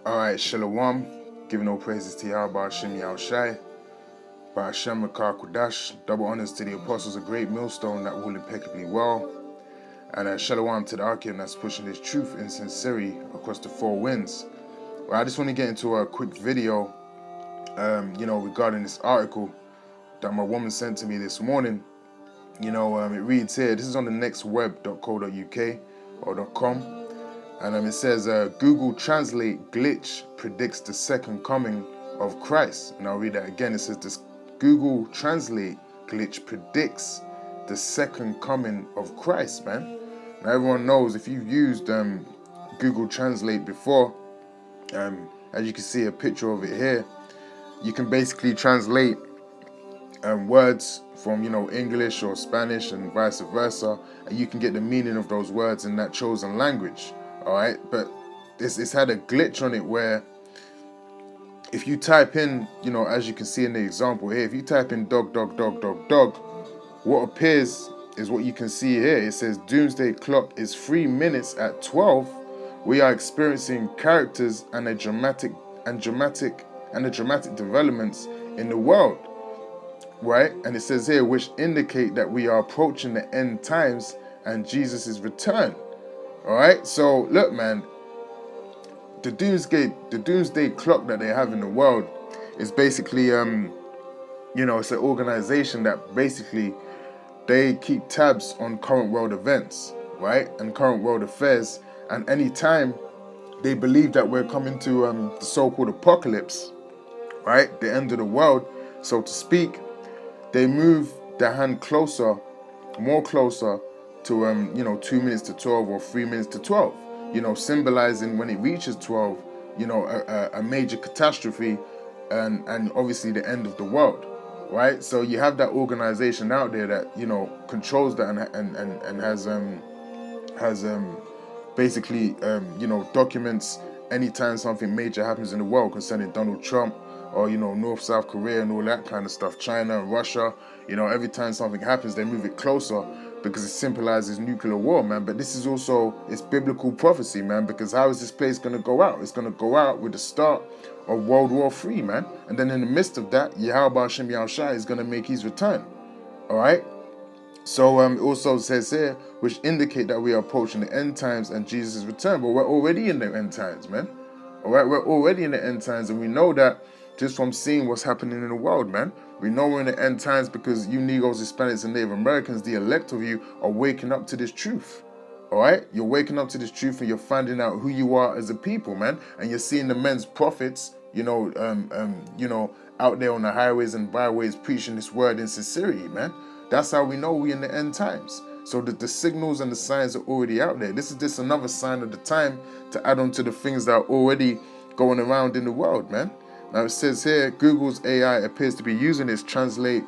Alright, Shalom, giving all praises to Yahawashi, Ba'ashem Kudash, double honors to the apostles of GreatMillStone that rule impeccably well, and Shalom to the Archeon that's pushing this truth in sincerity across the four winds. Well, I just want to get into a quick video, regarding this article that my woman sent to me this morning. It reads here, this is on the nextweb.co.uk or .com. And it says, Google Translate glitch predicts the second coming of Christ. And I'll read that again. It says, this Google Translate glitch predicts the second coming of Christ, man. Now, everyone knows if you've used Google Translate before, as you can see a picture of it here, you can basically translate words from, English or Spanish and vice versa. And you can get the meaning of those words in that chosen language. All right, but it's had a glitch on it where if you type in, as you can see in the example here, if you type in dog, what appears is what you can see here. It says doomsday clock is 3 minutes at 12. We are experiencing characters and the dramatic developments in the world, right? And it says here, which indicate that we are approaching the end times and Jesus' return. All right, so look, man, the doomsday clock that they have in the world is basically, it's an organization that basically they keep tabs on current world events, right, and current world affairs. And anytime they believe that we're coming to the so-called apocalypse, right, the end of the world, so to speak, they move their hand more closer to 2 minutes to 12 or 3 minutes to 12, symbolizing when it reaches 12, a major catastrophe and obviously the end of the world, right? So you have that organization out there that controls that and has basically documents anytime something major happens in the world concerning Donald Trump or North South Korea and all that kind of stuff, China and Russia. Every time something happens, they move it closer, because it symbolizes nuclear war, man. But this is also, it's biblical prophecy, man, because how is this place going to go out? It's going to go out with the start of World War III, man. And then in the midst of that, Yahawashi is going to make his return, all right? So it also says here, which indicate that we are approaching the end times and Jesus' return. But we're already in the end times, man, all right? We're already in the end times, and we know that just from seeing what's happening in the world, man. We know we're in the end times because you Negroes, Hispanics, and Native Americans, the elect of you, are waking up to this truth. All right? You're waking up to this truth and you're finding out who you are as a people, man. And you're seeing the men's prophets, out there on the highways and byways preaching this word in sincerity, man. That's how we know we're in the end times. So the signals and the signs are already out there. This is just another sign of the time to add on to the things that are already going around in the world, man. Now it says here, Google's AI appears to be using its translate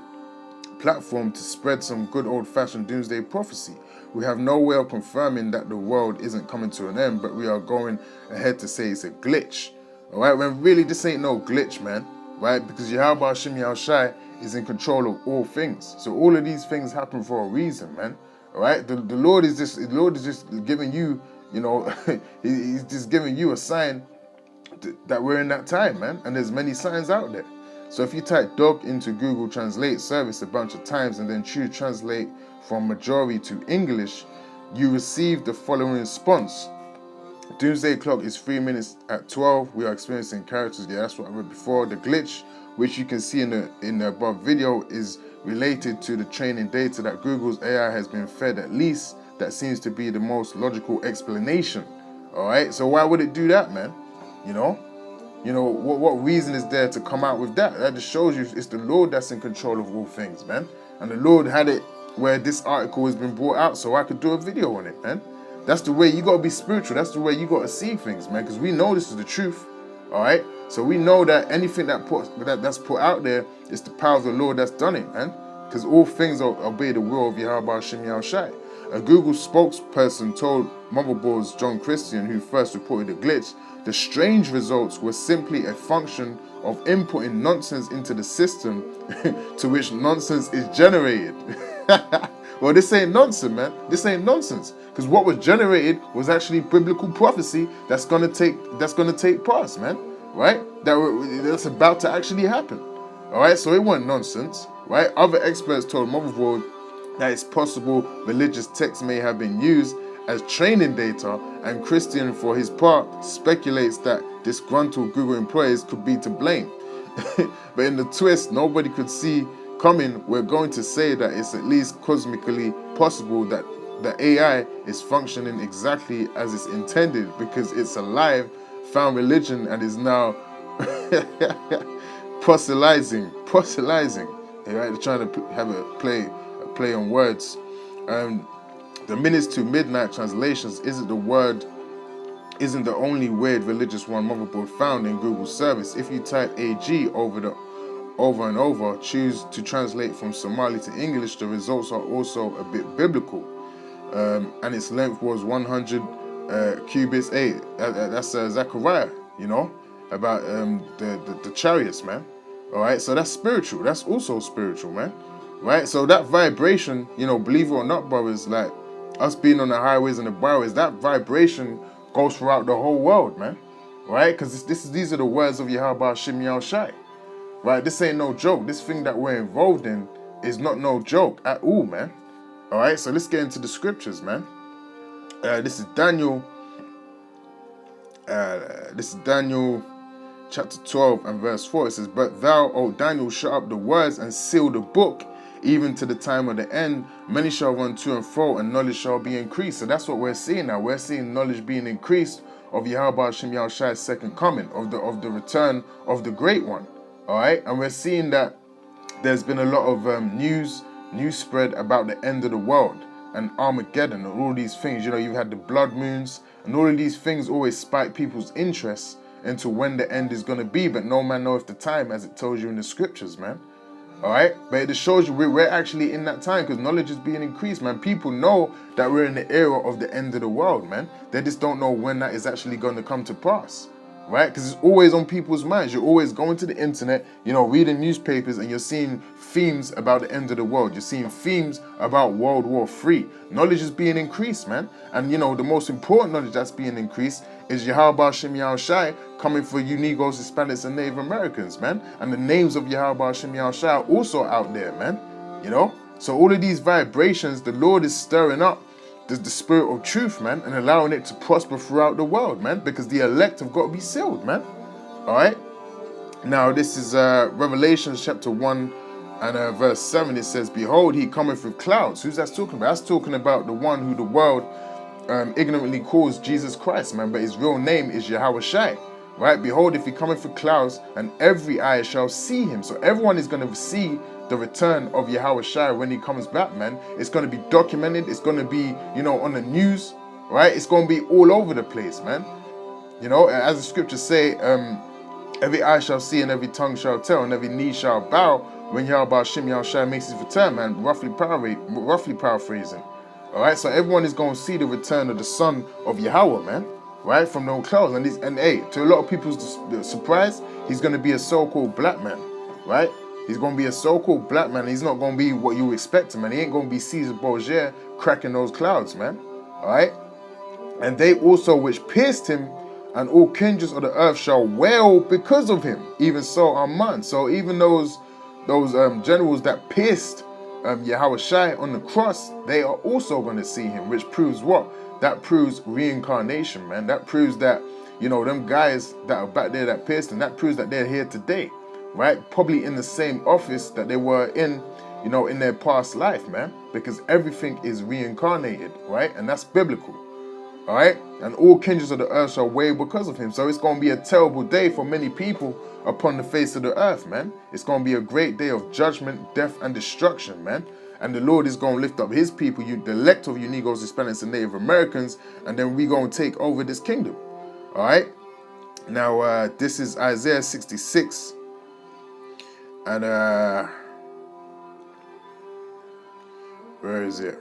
platform to spread some good old-fashioned doomsday prophecy. We have no way of confirming that the world isn't coming to an end, but we are going ahead to say it's a glitch. All right, when really this ain't no glitch, man, right? Because Yahawashi is in control of all things. So all of these things happen for a reason, man. All right, the Lord is just giving you, he's just giving you a sign that we're in that time, man, and there's many signs out there. So if you type dog into Google Translate service a bunch of times and then choose translate from majority to English, you receive the following response. Doomsday clock is 3 minutes at 12. We are experiencing characters. Yeah, that's what I read before. The glitch, which you can see in the above video, is related to the training data that Google's AI has been fed. At least that seems to be the most logical explanation. All right, so why would it do that, man? What reason is there to come out with that? That just shows you it's the Lord that's in control of all things, man. And the Lord had it where this article has been brought out so I could do a video on it, man. That's the way you got to be spiritual. That's the way you got to see things, man, because we know this is the truth, all right? So we know that anything that's put out there is the power of the Lord that's done it, man, because all things obey the will of Yahawashi. A Google spokesperson told Motherboard's John Christian, who first reported the glitch, the strange results were simply a function of inputting nonsense into the system to which nonsense is generated. Well, this ain't nonsense, man. This ain't nonsense. Because what was generated was actually biblical prophecy that's gonna take place, man. Right? That's about to actually happen. All right. So it wasn't nonsense, right? Other experts told Motherboard that it's possible religious texts may have been used as training data, and Christian, for his part, speculates that disgruntled Google employees could be to blame. But in the twist nobody could see coming, we're going to say that it's at least cosmically possible that the AI is functioning exactly as it's intended, because it's alive, found religion, and is now proselytizing. Right? They're trying to have a play on words. The minutes to midnight translations isn't the only weird religious one Motherboard found in Google's service. If you type AG over and over, choose to translate from Somali to English, the results are also a bit biblical. And its length was 100 cubits. That's Zechariah, you know, about the chariots, man. All right, so that's spiritual. That's also spiritual, man. Right, so that vibration, you know, believe it or not, brothers, like us being on the highways and the byways, that vibration goes throughout the whole world, man. Right, because these are the words of Yahawashi. Right, this ain't no joke. This thing that we're involved in is not no joke at all, man. All right, so let's get into the scriptures, man. This is Daniel. Chapter 12 and verse 4. It says, "But thou, O Daniel, shut up the words and seal the book, even to the time of the end. Many shall run to and fro, and knowledge shall be increased." So that's what we're seeing now. We're seeing knowledge being increased of Yahawashi second coming, of the return of the Great One. All right, and we're seeing that there's been a lot of news spread about the end of the world and Armageddon and all these things. You know, you've had the blood moons, and all of these things always spike people's interests into when the end is going to be, but no man knoweth the time, as it tells you in the scriptures, man. All right, but it just shows you we're actually in that time, because knowledge is being increased, man. People know that we're in the era of the end of the world, man. They just don't know when that is actually going to come to pass, right? Because it's always on people's minds. You're always going to the internet, you know, reading newspapers, and you're seeing themes about the end of the world. You're seeing themes about World War III. Knowledge is being increased, man. And, you know, the most important knowledge that's being increased is Yahawashi coming for you Negroes, Hispanics, and Native Americans, man. And the names of Yahawashi are also out there, man. You know? So all of these vibrations, the Lord is stirring up the spirit of truth, man, and allowing it to prosper throughout the world, man, because the elect have got to be sealed, man. All right? Now, this is Revelation chapter 1 and verse 7. It says, "Behold, he cometh with clouds." Who's that talking about? That's talking about the one who the world ignorantly calls Jesus Christ, man, but his real name is Yahawashi, right? "Behold, if he cometh with clouds, and every eye shall see him." So everyone is going to see the return of Yahawashi when he comes back, man. It's going to be documented. It's going to be, you know, on the news, right? It's going to be all over the place, man. You know, as the scriptures say, every eye shall see and every tongue shall tell and every knee shall bow when Yahawashi makes his return, man. Roughly paraphrasing. All right, so everyone is going to see the return of the Son of Yahweh, man, right, from no clouds. And hey, to a lot of people's surprise, he's going to be a so-called black man, right? He's going to be a so-called black man. He's not going to be what you expect him, man. He ain't going to be Caesar Borgia cracking those clouds, man, all right? "And they also which pierced him, and all kindreds of the earth shall wail because of him. Even so, Amen." So even those generals that pierced Yahawashi on the cross, they are also going to see him, which proves what? That proves reincarnation, man. That proves that, you know, them guys that are back there that pierced him, that proves that they're here today, right? Probably in the same office that they were in, you know, in their past life, man, because everything is reincarnated, right? And that's biblical, all right? "And all kindreds of the earth shall wail because of him." So it's going to be a terrible day for many people upon the face of the earth, man. It's going to be a great day of judgment, death, and destruction, man. And the Lord is going to lift up his people, the elect of you Negroes, Hispanics, and Native Americans, and then we're going to take over this kingdom, all right? Now, this is Isaiah 66, and where is it?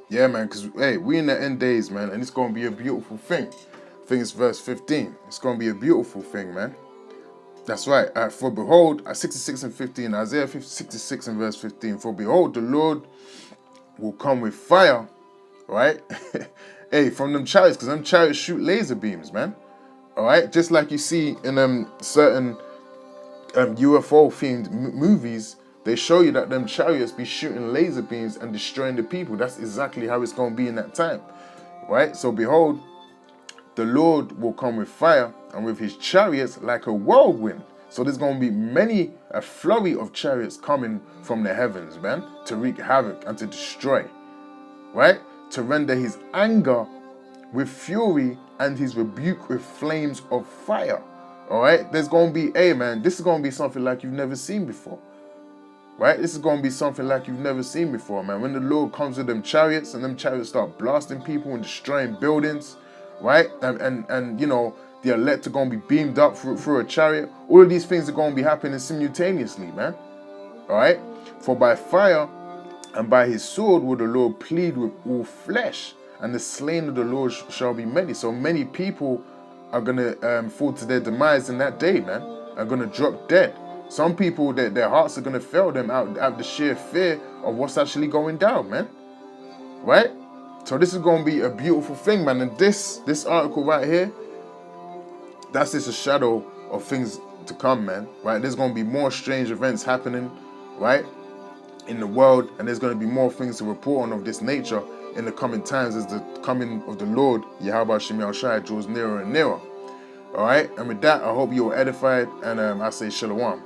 Yeah, man, because, hey, we in the end days, man, and it's going to be a beautiful thing. I think it's verse 15. It's going to be a beautiful thing, man. That's right. For behold, 66 and 15, Isaiah 66 and verse 15. For behold, the Lord will come with fire, right? Hey, from them chariots, because them chariots shoot laser beams, man. All right, just like you see in certain UFO-themed movies, they show you that them chariots be shooting laser beams and destroying the people. That's exactly how it's going to be in that time, right? So behold, the Lord will come with fire and with his chariots like a whirlwind. So there's going to be a flurry of chariots coming from the heavens, man, to wreak havoc and to destroy, right? To render his anger with fury and his rebuke with flames of fire. All right, there's going to be, hey man, this is going to be something like you've never seen before, right? This is going to be something like you've never seen before, man. When the Lord comes with them chariots and them chariots start blasting people and destroying buildings, right? And you know, the elect are going to be beamed up through a chariot. All of these things are going to be happening simultaneously, man. All right, for by fire and by his sword will the Lord plead with all flesh, and the slain of the Lord shall be many. So many people are going to fall to their demise in that day, man, are going to drop dead. Some people, their hearts are going to fail them out of the sheer fear of what's actually going down, man, right? So this is going to be a beautiful thing, man. And this article right here, that's just a shadow of things to come, man, right? There's going to be more strange events happening, right, in the world, and there's going to be more things to report on of this nature in the coming times as the coming of the Lord, Yahawashi, draws nearer and nearer. All right, and with that, I hope you were edified, and I say shalom.